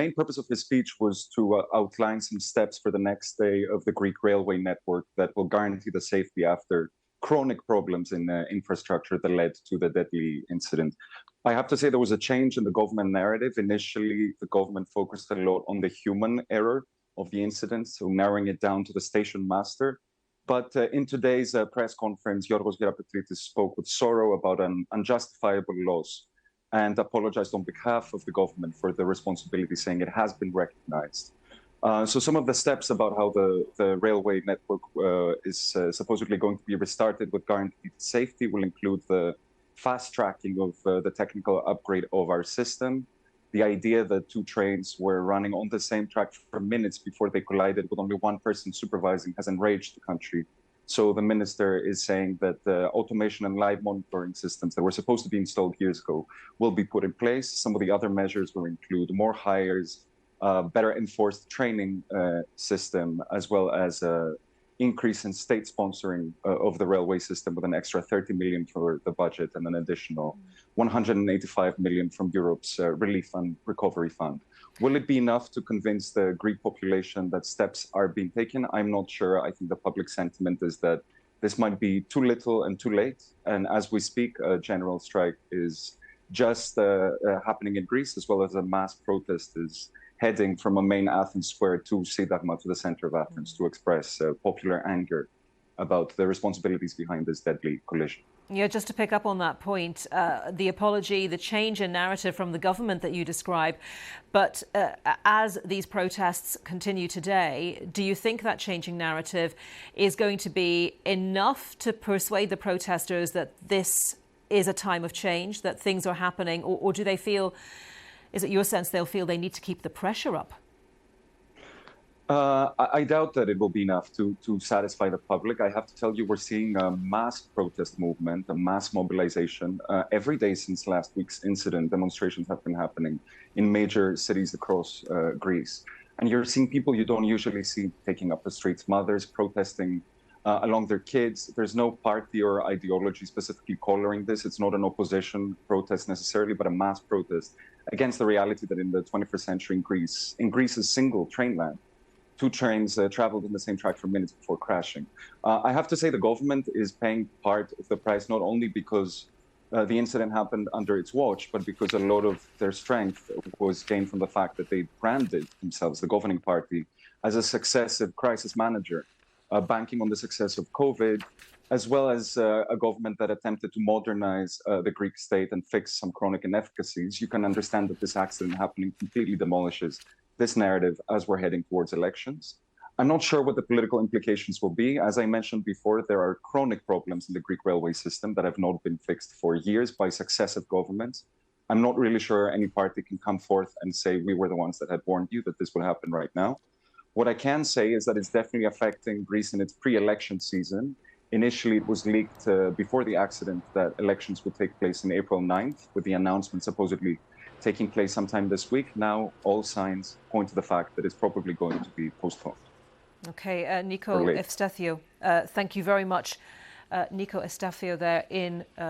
main purpose of his speech was to outline some steps for the next day of the Greek railway network that will guarantee the safety after chronic problems in infrastructure that led to the deadly incident. I have to say there was a change in the government narrative. Initially, the government focused a lot on the human error of the incident, so narrowing it down to the station master. But in today's press conference, Yorgos Gerapetritis spoke with sorrow about an unjustifiable loss and apologized on behalf of the government for the responsibility, saying it has been recognized. So some of the steps about how the railway network is supposedly going to be restarted with guaranteed safety will include the fast tracking of the technical upgrade of our system. The idea that two trains were running on the same track for minutes before they collided with only one person supervising has enraged the country. So the minister is saying that automation and live monitoring systems that were supposed to be installed years ago will be put in place. Some of the other measures will include more hires, better enforced training system, as well as increase in state sponsoring of the railway system with an extra 30 million for the budget and an additional 185 million from Europe's Relief and Recovery Fund. Will it be enough to convince the Greek population that steps are being taken? I'm not sure. I think the public sentiment is that this might be too little and too late. And as we speak, a general strike is just happening in Greece, as well as a mass protest is heading from a main Athens square to Syntagma, to the center of Athens, to express popular anger about the responsibilities behind this deadly collision. Yeah, just to pick up on that point, the apology, the change in narrative from the government that you describe, but as these protests continue today, do you think that changing narrative is going to be enough to persuade the protesters that this is a time of change, that things are happening, or do they feel, is it your sense they'll feel they need to keep the pressure up? I doubt that it will be enough to satisfy the public. I have to tell you, we're seeing a mass protest movement, a mass mobilization. Every day since last week's incident, demonstrations have been happening in major cities across Greece. And you're seeing people you don't usually see taking up the streets, mothers protesting along their kids. There's no party or ideology specifically coloring this. It's not an opposition protest necessarily, but a mass protest against the reality that in the 21st century in Greece's single train line, two trains traveled on the same track for minutes before crashing. I have to say the government is paying part of the price, not only because the incident happened under its watch, but because a lot of their strength was gained from the fact that they branded themselves, the governing party, as a successive crisis manager, banking on the success of COVID, as well as a government that attempted to modernize the Greek state and fix some chronic inefficacies. You can understand that this accident happening completely demolishes this narrative as we're heading towards elections. I'm not sure what the political implications will be. As I mentioned before, there are chronic problems in the Greek railway system that have not been fixed for years by successive governments. I'm not really sure any party can come forth and say we were the ones that had warned you that this will happen right now. What I can say is that it's definitely affecting Greece in its pre-election season. Initially, it was leaked before the accident that elections would take place on April 9th, with the announcement supposedly taking place sometime this week. Now, all signs point to the fact that it's probably going to be postponed. Okay, Niko Efstathiou, thank you very much. Niko Efstathiou there in